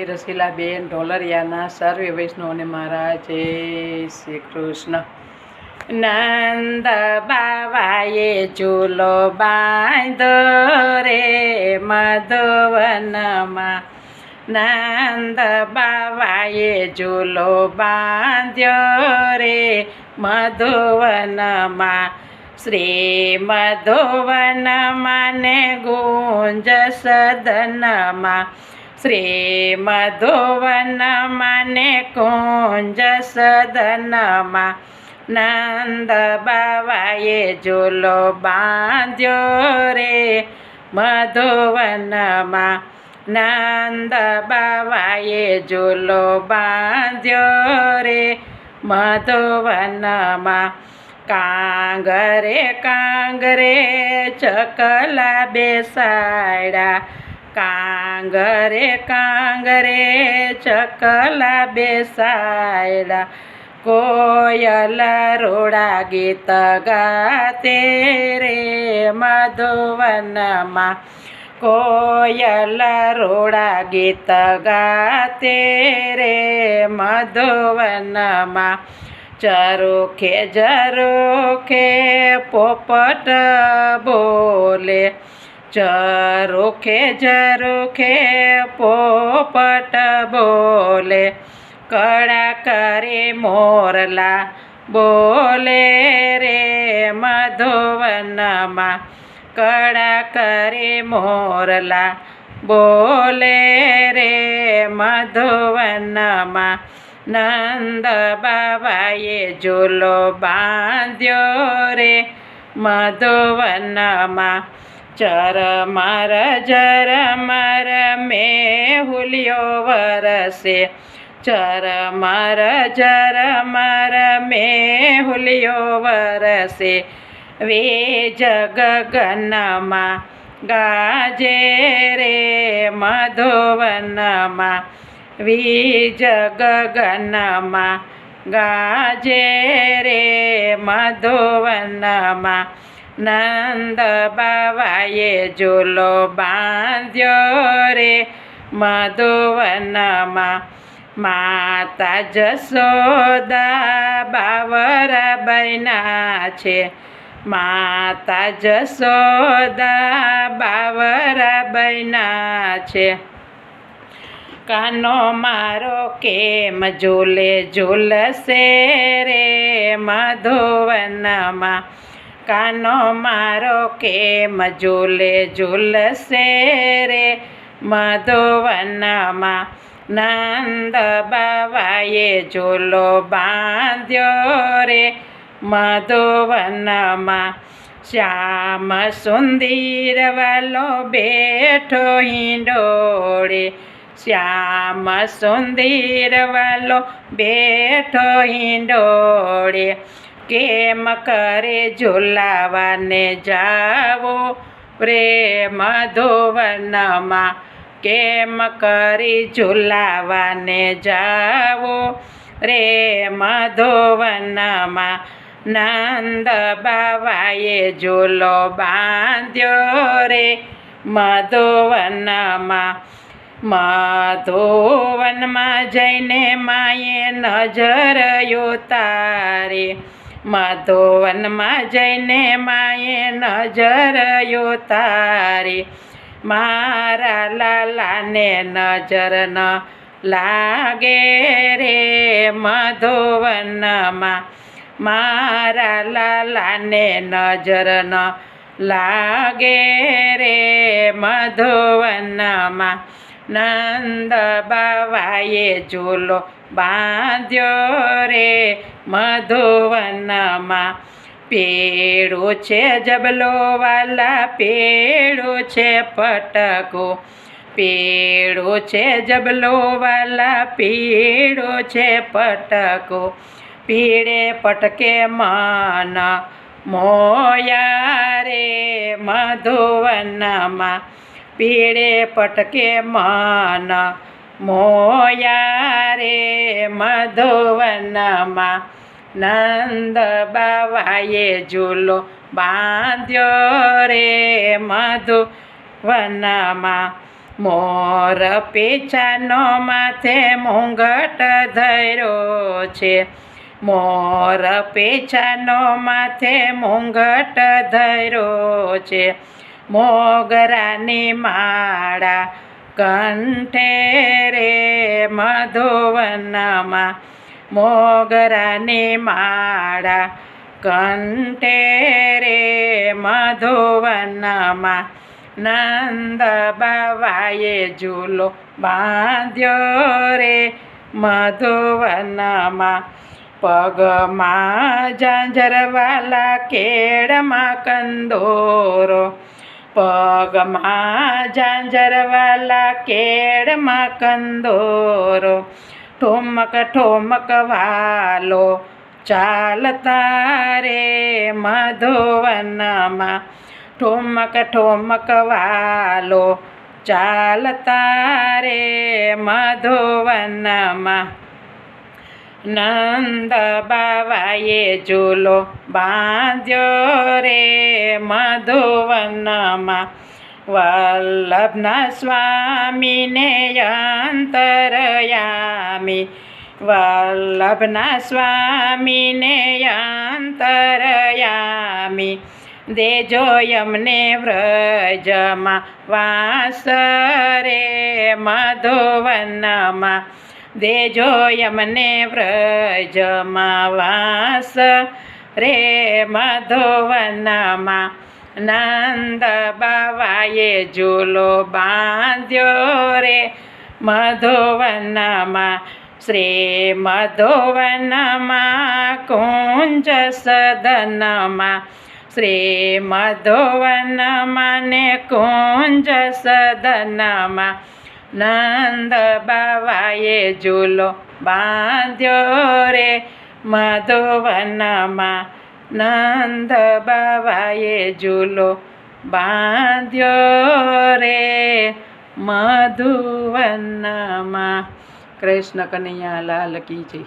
શ્રી રસીલાબેન ઢોલરિયાના સર્વે વૈષ્ણવને મારા જય શ્રી કૃષ્ણ. નંદ બાવાએ ચૂલો બાંધો રે મધુવનમાં, નંદ બાવાએ ચૂલો બાંધ્યો રે મધુવનમાં. શ્રી મધુવનમાં ને ગુંજ સદનમાં, શ્રી મધુવનમાં ને કુંજ સદનમાં. નંદ બાવાએ ઝૂલો બાંધ્યો રે મધુવનમાં, નંદ બાવાએ ઝૂલો બાંધ્યો રે મધુવનમાં. કાંગરે કાંગરે ચકલા બેસાડ્યા, કાંગરે કાંગરે ચકલા બેસાડ્યા. કોયલ રોડા ગીત ગાતે રે મધુવનમાં, કોયલ રોડા ગીત ગાતે રે મધુવનમાં. ઝરૂખે ઝરૂખે પોપટ બોલે, ઝરૂખે ઝરૂખે પોપટ બોલે. કળા કરે મોરલા બોલે રે મધુવનમાં, કળા કરે મોરલા બોલે રે મધુવનમાં. નંદ બાવાએ ઝૂલો બાંધ્યો રે મધુવનમાં. ઝરમર ઝરમર મેહુલિયો વરસે, ઝરમર ઝરમર મેહુલિયો વરસે. વેજ ગગનમાં ગાજે રે મધુવનમાં, વીજ ગગનમાં ગાજે રે મધુવનમાં. નંદ બાવાએ ઝૂલો બાંધ્યો રે મધુવનમાં. માતા જશોદા બાવરા બન્યા છે, માતા જશોદા બાવરા બન્યા છે. કાનો મારો કેમ ઝૂલે ઝૂલશે રે મધુવનમાં, કાનો મારો કેમ ઝૂલે ઝૂલશે રે મધુવનમાં. નંદ બાવાએ ઝૂલો બાંધ્યો રે મધુવનમાં. શ્યામ સુંદર વાલો બેઠો હિંડોળે, શ્યામ સુંદર વાલો બેઠો હિંડોળે. કેમ કરે ઝૂલાવાને જાવો રે મધુવનમાં, કેમ કરી ઝૂલાવાને જાવો રે મધુવનમાં. નંદ બાવાએ ઝૂલો બાંધ્યો રે મધુવનમાં. મધુવનમાં જઈને માએ નજર ઉતારી, મધુવનમાં જઈને માએ નજર ઉતારી. મારા લાલાને નજર ન લાગે રે મધુવનમાં, મારા લાલાને નજર ન લાગે રે મધુવનમાં. નંદ બાવાએ ઝૂલો બાંધ્યો રે મધુવનમાં. પેડું છે જબલો વાલા, પેડું છે પટકું, પેડું છે જબલો વાલા, પેડું છે પટકું. પીળે પટકે મન મોયા રે મધુવનમાં, પીળે પટકે મન મોયા રે મધુવનમાં. નંદ બાવાએ ઝૂલો બાંધ્યો રે મધુવનમાં. મોર પીછાનો માથે મુંગટ ધર્યો છે, મોર પીછાનો માથે મુંગટ ધર્યો છે, મોગરાની માળા કંઠે રે મધુવનમાં, મોગરાની માળા કંઠે રે મધુવનમાં, નંદ બાવાએ ઝૂલો બાંધ્યો રે મધુવનમાં, પગમાં ઝાંઝરવાલા કેળમાં કંદોરો, પગમાં ઝાંઝરવાલા કેળમાં કંદોરો, ઠુમક ઠુમક વાલો ચાલતા રે મધુવનમાં, ઠુમક ઠુમક વાલો ચાલતા રે મધુવનમાં, નંદ બાવાએ ઝૂલો બાંધ્યો રે મધુવનમાં, વલ્લભના સ્વામીને અંતરયામી, વલ્લભના સ્વામીને અંતરયામી, દેજો અમને વ્રજમાં વાસ રે મધુવનમાં, દેજો અમને વ્રજમાં વાસ રે મધુવનમાં, નંદ બાવાએ ઝૂલો બાંધ્યો રે મધુવનમાં, શ્રી મધુવનમાં કુંજ સદનમાં, શ્રી મધુવનમાં ને કુંજ સદનમાં, નંદ બાવાએ ઝૂલો બાંધ્યો રે મધુવનમાં, નંદ બાવાએ ઝૂલો બાંધ્યો રે મધુવનમાં. કૃષ્ણ કનૈયા લાલ કી જય.